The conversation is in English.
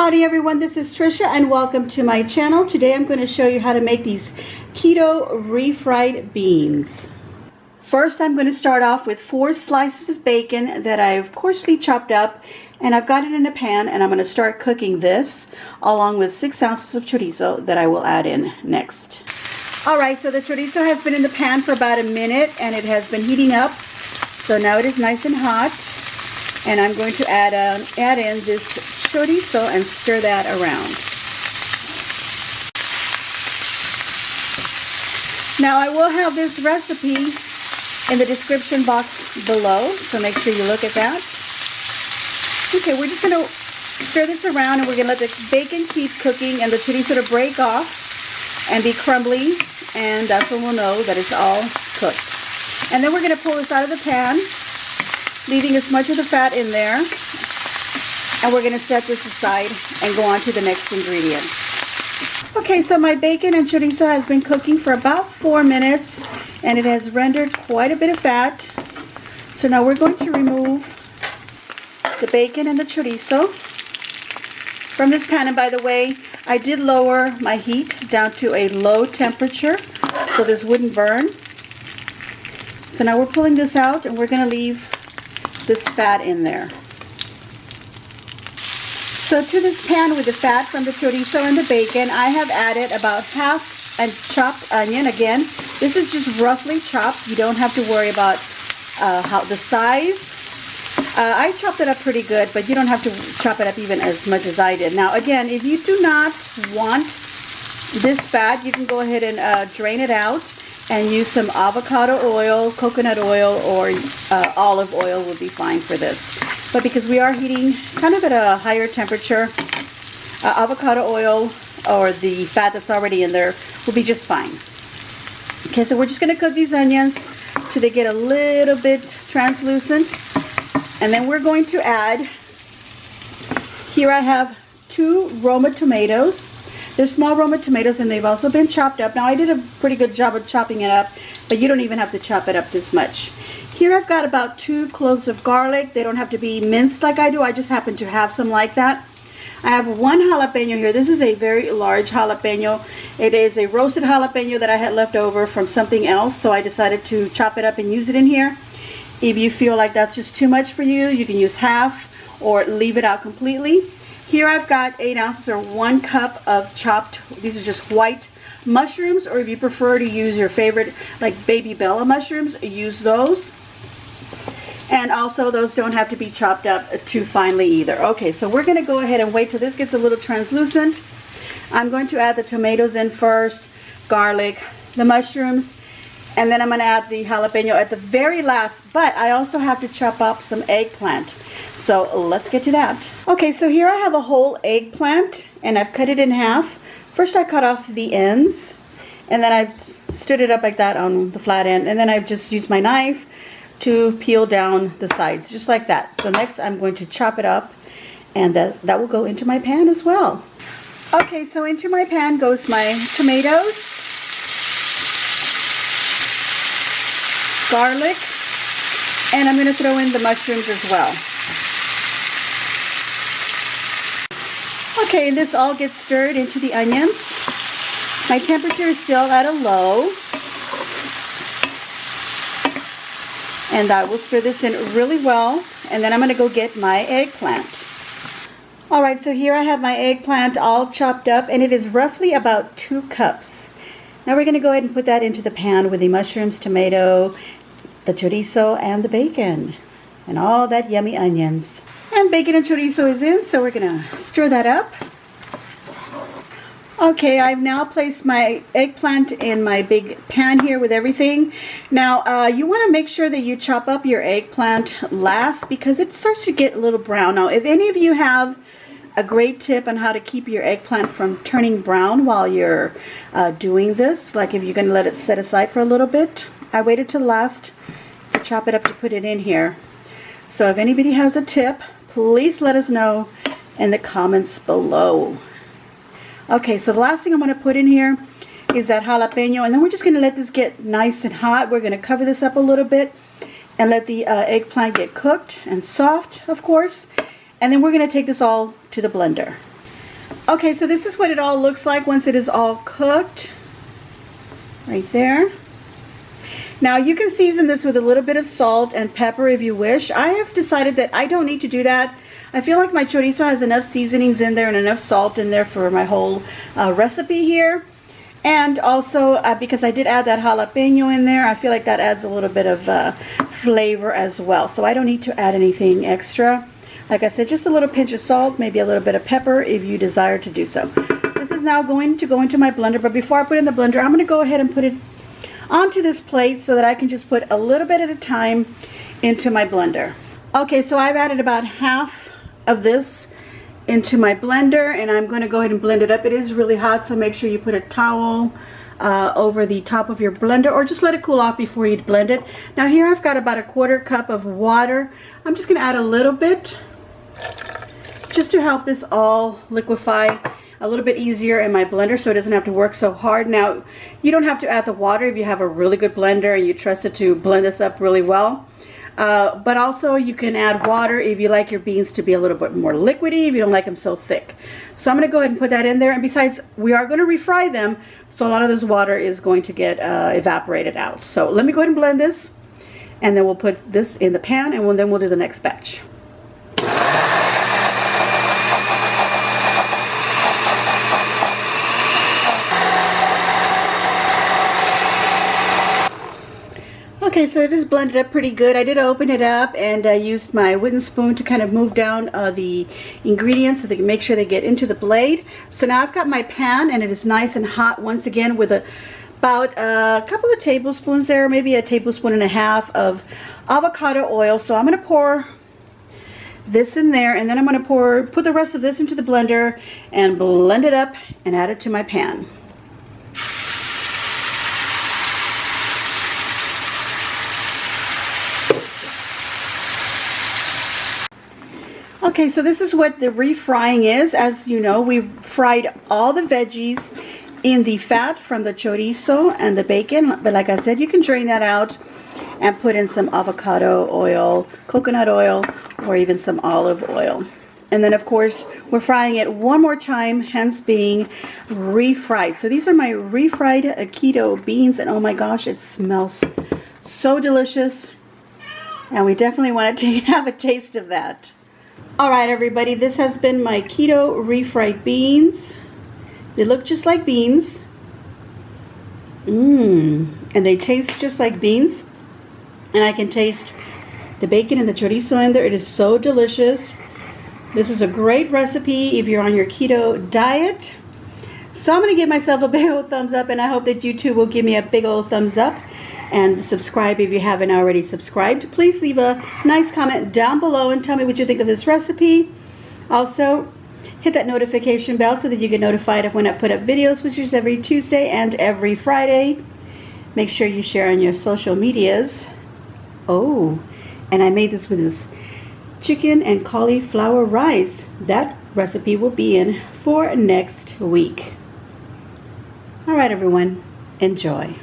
Howdy everyone, this is Trisha and welcome to my channel. Today I'm going to show you how to make these keto refried beans. First I'm going to start off with 4 slices of bacon that I've coarsely chopped up, and I've got it in a pan, and I'm going to start cooking this along with 6 ounces of chorizo that I will add in next. Alright, so the chorizo has been in the pan for about a minute and it has been heating up. So now it is nice and hot, and I'm going to add in this chorizo and stir that around. Now I will have this recipe in the description box below, so make sure you look at that. Okay, we're just going to stir this around, and we're going to let the bacon keep cooking and the chorizo to break off and be crumbly, and that's when we'll know that it's all cooked. And then we're going to pull this out of the pan, leaving as much of the fat in there. And we're going to set this aside and go on to the next ingredient. Okay, so my bacon and chorizo has been cooking for about 4 minutes, and it has rendered quite a bit of fat. So now we're going to remove the bacon and the chorizo from this pan. And by the way, I did lower my heat down to a low temperature so this wouldn't burn. So now we're pulling this out, and we're going to leave this fat in there. So to this pan with the fat from the chorizo and the bacon, I have added about half a chopped onion. Again, this is just roughly chopped. You don't have to worry about how the size. I chopped it up pretty good, but you don't have to chop it up even as much as I did. Now again, if you do not want this fat, you can go ahead and drain it out and use some avocado oil, coconut oil, or olive oil will be fine for this. But because we are heating kind of at a higher temperature, avocado oil or the fat that's already in there will be just fine. Okay, so we're just going to cook these onions till they get a little bit translucent. And then we're going to add, here I have 2 Roma tomatoes. They're small Roma tomatoes, and they've also been chopped up. Now I did a pretty good job of chopping it up, but you don't even have to chop it up this much. Here I've got about 2 cloves of garlic. They don't have to be minced like I do. I just happen to have some like that. I have 1 jalapeno here. This is a very large jalapeno. It is a roasted jalapeno that I had left over from something else, so I decided to chop it up and use it in here. If you feel like that's just too much for you, you can use half or leave it out completely. Here I've got 8 ounces or 1 cup of chopped, these are just white mushrooms, or if you prefer to use your favorite like baby bella mushrooms, use those. And also those don't have to be chopped up too finely either. Okay, so we're going to go ahead and wait till this gets a little translucent. I'm going to add the tomatoes in first, garlic, the mushrooms, and then I'm going to add the jalapeno at the very last. But I also have to chop up some eggplant. So let's get to that. Okay, so here I have a whole eggplant, and I've cut it in half. First I cut off the ends, and then I've stood it up like that on the flat end, and then I've just used my knife to peel down the sides, just like that. So next I'm going to chop it up, and that will go into my pan as well. Okay, so into my pan goes my tomatoes, garlic, and I'm going to throw in the mushrooms as well. Okay, and this all gets stirred into the onions. My temperature is still at a low. And I will stir this in really well. And then I'm going to go get my eggplant. Alright, so here I have my eggplant all chopped up, and it is roughly about 2 cups. Now we're going to go ahead and put that into the pan with the mushrooms, tomato, the chorizo, and the bacon. And all that yummy onions. And bacon and chorizo is in, so we're going to stir that up. Okay, I've now placed my eggplant in my big pan here with everything. Now, you want to make sure that you chop up your eggplant last, because it starts to get a little brown. Now, if any of you have a great tip on how to keep your eggplant from turning brown while you're doing this, like if you're going to let it set aside for a little bit, I waited till last to chop it up to put it in here. So if anybody has a tip, please let us know in the comments below. Okay, so the last thing I'm going to put in here is that jalapeno, and then we're just going to let this get nice and hot. We're going to cover this up a little bit and let the eggplant get cooked and soft, of course. And then we're going to take this all to the blender. Okay, so this is what it all looks like once it is all cooked. Right there. Now you can season this with a little bit of salt and pepper if you wish. I have decided that I don't need to do that. I feel like my chorizo has enough seasonings in there and enough salt in there for my whole recipe here. And also because I did add that jalapeno in there, I feel like that adds a little bit of flavor as well. So I don't need to add anything extra. Like I said, just a little pinch of salt, maybe a little bit of pepper if you desire to do so. This is now going to go into my blender, but before I put it in the blender, I'm going to go ahead and put it onto this plate so that I can just put a little bit at a time into my blender. Okay, so I've added about half of this into my blender, and I'm going to go ahead and blend it up. It is really hot, so make sure you put a towel over the top of your blender, or just let it cool off before you blend it. Now here I've got about a 1/4 cup of water. I'm just going to add a little bit just to help this all liquefy a little bit easier in my blender so it doesn't have to work so hard. Now you don't have to add the water if you have a really good blender and you trust it to blend this up really well. But also you can add water if you like your beans to be a little bit more liquidy, if you don't like them so thick. So I'm going to go ahead and put that in there, and besides we are going to refry them, so a lot of this water is going to get evaporated out. So let me go ahead and blend this, and then we'll put this in the pan, and then we'll do the next batch. Okay, so it is blended up pretty good. I did open it up and I used my wooden spoon to kind of move down the ingredients so they can make sure they get into the blade. So now I've got my pan, and it is nice and hot once again, with about a couple of tablespoons there, maybe a tablespoon and a half of avocado oil. So I'm going to pour this in there, and then I'm going to put the rest of this into the blender and blend it up and add it to my pan. Okay, so this is what the refrying is. As you know, we fried all the veggies in the fat from the chorizo and the bacon, but like I said, you can drain that out and put in some avocado oil, coconut oil, or even some olive oil. And then of course we're frying it one more time, hence being refried. So these are my refried keto beans, and oh my gosh, it smells so delicious, and we definitely want to have a taste of that. Alright everybody, this has been my keto refried beans. They look just like beans. And they taste just like beans. And I can taste the bacon and the chorizo in there. It is so delicious. This is a great recipe if you're on your keto diet. So I'm going to give myself a big old thumbs up, and I hope that you too will give me a big old thumbs up. And subscribe if you haven't already subscribed. Please leave a nice comment down below and tell me what you think of this recipe. Also, hit that notification bell so that you get notified of when I put up videos, which is every Tuesday and every Friday. Make sure you share on your social medias. Oh, and I made this with this chicken and cauliflower rice. That recipe will be in for next week. All right, everyone, enjoy.